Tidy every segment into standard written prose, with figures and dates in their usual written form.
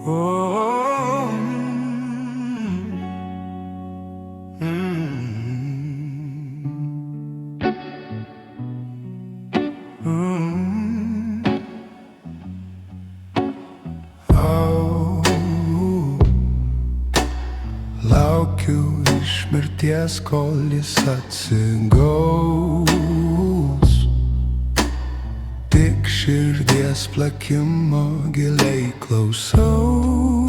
Oh, laukiu iš mirties, kol jis atsigaus. Tik širdies plakimo giliai klausau.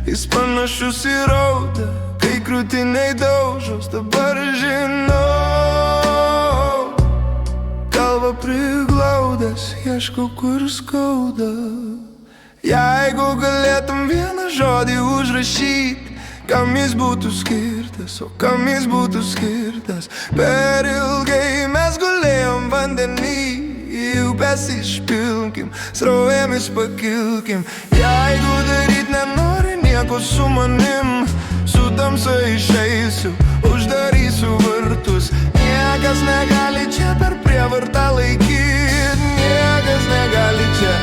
Jis panašus į raudą, kai krūtiniai daužos. Dabar žinau, galva priglaudęs, ieškau kur skauda. Jeigu galėtum vieną žodį užrašyt, kam jis būtų skirtas, o kam jis būtų skirtas. Per ilgai mes gulėjom vandenį, į upes išpilkim, srovėmis pakilkim. Jeigu daryt nenori nieko su manim, su tamsa išeisiu, uždarysiu vartus. Niekas negali čia per prievartą laikyt, niekas negali čia